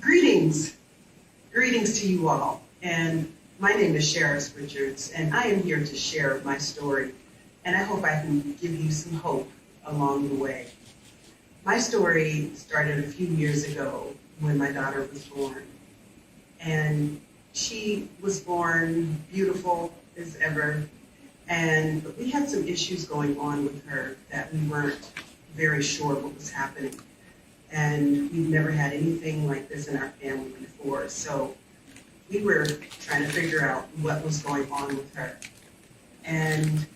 Greetings, greetings to you all. And my name is Sherris Richards, and I am here to share my story. And I hope I can give you some hope along the way. My story started a few years ago when my daughter was born. And she was born beautiful as ever. But we had some issues going on with her that we weren't very sure what was happening. And we've never had anything like this in our family before. So we were trying to figure out what was going on with her. And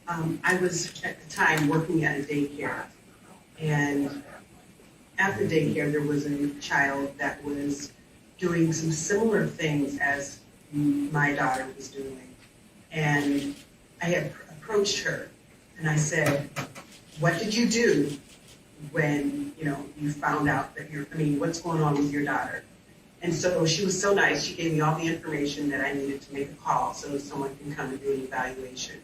I was at the time working at a daycare. And at the daycare, there was a child that was doing some similar things as my daughter was doing. And I had approached her and I said, what did you do when, you found out that what's going on with your daughter? And so she was so nice, she gave me all the information that I needed to make a call so someone can come and do an evaluation.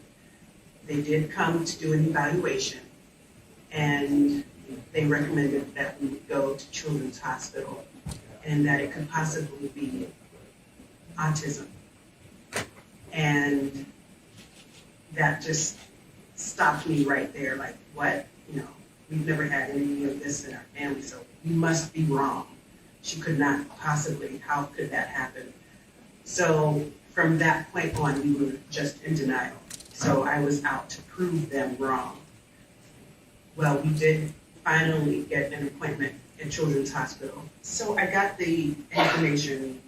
They did come to do an evaluation, and they recommended that we would go to Children's Hospital and that it could possibly be autism. And that just stopped me right there, like, what? We've never had any of this in our family, so we must be wrong. She could not possibly, how could that happen? So from that point on, we were just in denial. So I was out to prove them wrong. Well, we did finally get an appointment at Children's Hospital. So I got the information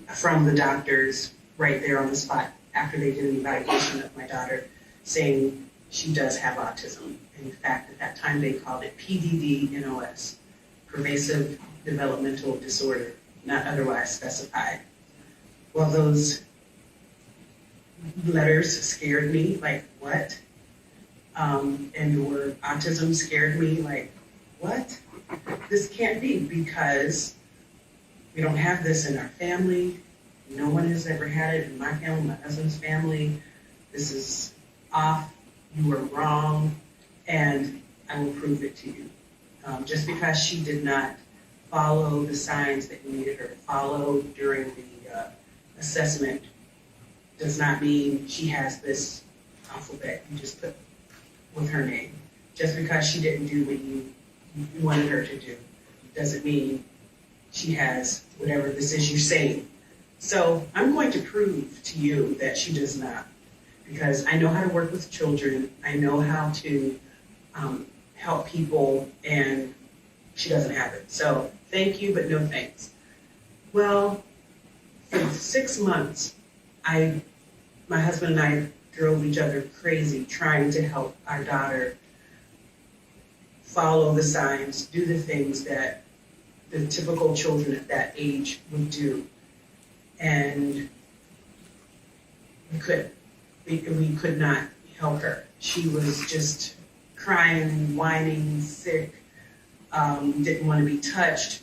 from the doctors right there on the spot after they did an evaluation of my daughter, saying she does have autism. In fact, at that time they called it PDD-NOS, pervasive developmental disorder, not otherwise specified. Well, those letters scared me, like, what? And the word autism scared me, like, what? This can't be, because we don't have this in our family. No one has ever had it in my family, my husband's family. This is off. You were wrong, and I will prove it to you. Just because she did not follow the signs that you needed her to follow during the assessment does not mean she has this alphabet you just put with her name. Just because she didn't do what you wanted her to do doesn't mean she has whatever this is you're saying. So I'm going to prove to you that she does not, because I know how to work with children. I know how to help people, and she doesn't have it. So thank you, but no thanks. Well, for 6 months, my husband and I drove each other crazy trying to help our daughter follow the signs, do the things that the typical children at that age would do. And we couldn't. We could not help her. She was just crying, whining, sick, didn't want to be touched,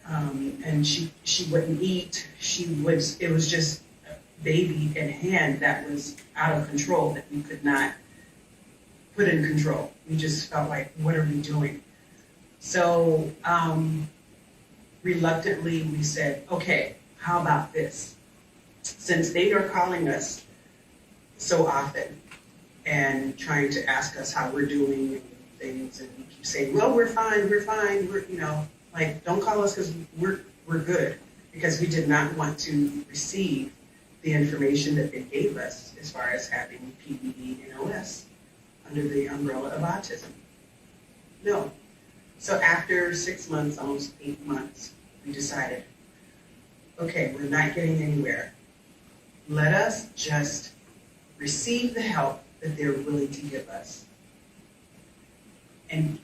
and she wouldn't eat. It was just a baby in hand that was out of control, that we could not put in control. We just felt like, what are we doing? So reluctantly we said, okay, how about this? Since they are calling us so often and trying to ask us how we're doing and things, and we keep saying, well, we're fine, don't call us because we're good, because we did not want to receive the information that they gave us as far as having PDD-NOS under the umbrella of autism. No. So after 6 months, almost 8 months, we decided, okay, we're not getting anywhere. Let us just receive the help that they're willing to give us and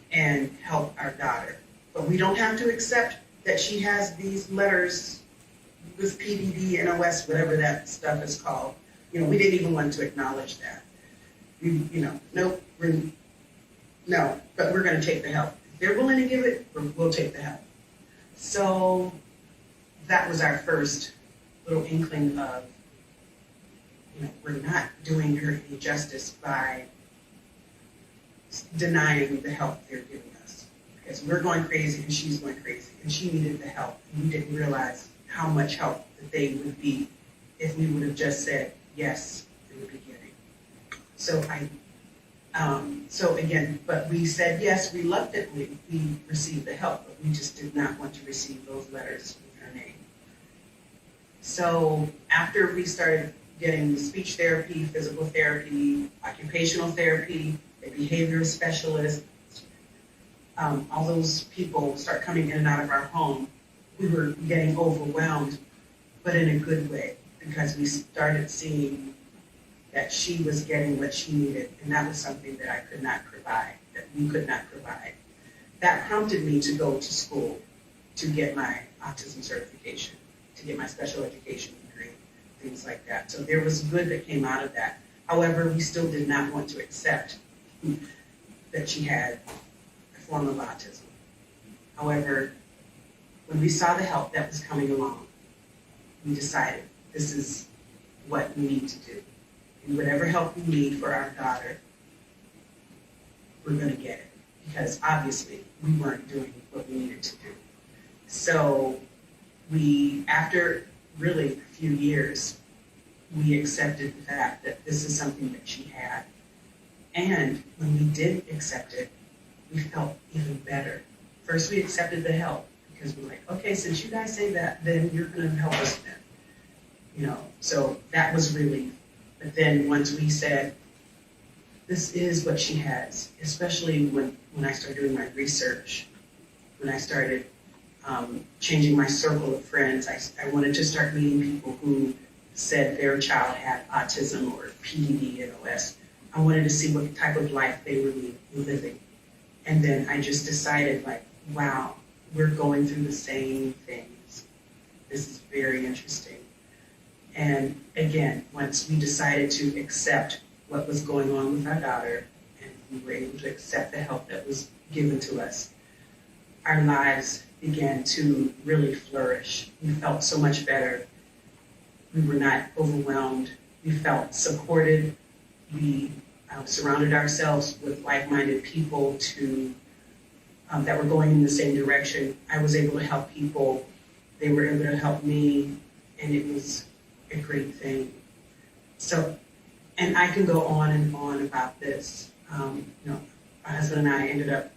help our daughter. But we don't have to accept that she has these letters with PDD-NOS, whatever that stuff is called. We didn't even want to acknowledge that. But we're going to take the help. If they're willing to give it, we'll take the help. So that was our first little inkling of, we're not doing her any justice by denying the help they're giving us. because we're going crazy and she's going crazy, and she needed the help. And we didn't realize how much help that they would be if we would have just said yes in the beginning. So again, but we said yes reluctantly. We received the help, but we just did not want to receive those letters with her name. So after we started getting speech therapy, physical therapy, occupational therapy, a behavioral specialist, all those people start coming in and out of our home, we were getting overwhelmed, but in a good way, because we started seeing that she was getting what she needed, and that was something that I could not provide, that we could not provide. That prompted me to go to school to get my autism certification, to get my special education degree, things like that. So there was good that came out of that. However, we still did not want to accept that she had a form of autism. However, when we saw the help that was coming along, we decided this is what we need to do. And whatever help we need for our daughter, we're going to get it. Because obviously we weren't doing what we needed to do. So after really a few years, we accepted the fact that this is something that she had. And when we did accept it, we felt even better. First, we accepted the help because we're like, okay, since you guys say that, then you're going to help us then. So that was relief. But then once we said, this is what she has, especially when I started doing my research, when I started changing my circle of friends, I wanted to start meeting people who said their child had autism or PDD and OS. I wanted to see what type of life they were living. And then I just decided, like, wow, we're going through the same things. This is very interesting. And again, once we decided to accept what was going on with our daughter, and we were able to accept the help that was given to us, our lives began to really flourish. We felt so much better. We were not overwhelmed. We felt supported. We surrounded ourselves with like-minded people that were going in the same direction. I was able to help people. They were able to help me, and it was a great thing. So, and I can go on and on about this. My husband and I ended up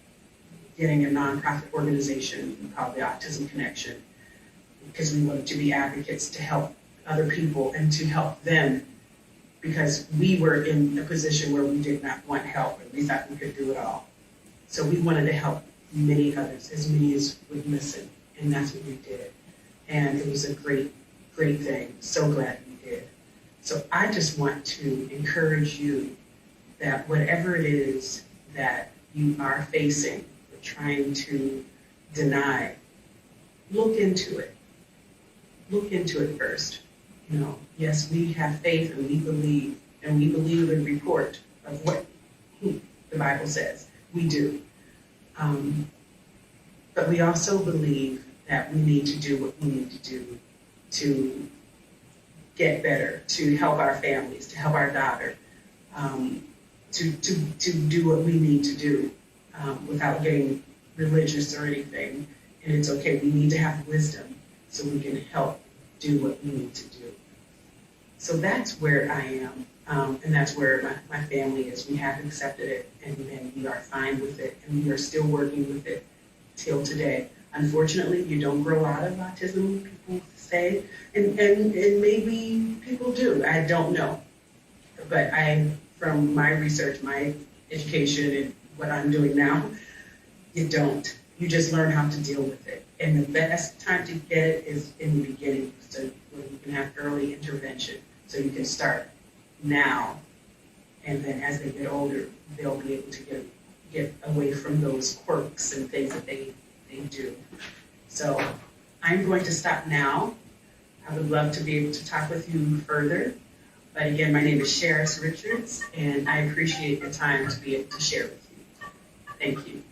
getting a nonprofit organization called the Autism Connection because we wanted to be advocates to help other people and to help them, because we were in a position where we did not want help and we thought we could do it all. So we wanted to help many others, as many as would listen, and that's what we did. And it was a great thing. So glad we did. So I just want to encourage you that whatever it is that you are facing or trying to deny, look into it. Look into it first. Yes, we have faith and we believe the report of what the Bible says. We do. But we also believe that we need to do what we need to do to get better, to help our families, to help our daughter, to do what we need to do without getting religious or anything. And it's okay, we need to have wisdom so we can help do what we need to do. So that's where I am, and that's where my family is. We have accepted it, and we are fine with it, and we are still working with it till today. Unfortunately, you don't grow out of autism, people say, and maybe people do, I don't know. But from my research, my education, and what I'm doing now, you don't. You just learn how to deal with it. And the best time to get it is in the beginning, so when you can have early intervention. So you can start now, and then as they get older, they'll be able to get away from those quirks and things that they do. So I'm going to stop now. I would love to be able to talk with you further. But again, my name is Sherris Richards, and I appreciate the time to be able to share with you. Thank you.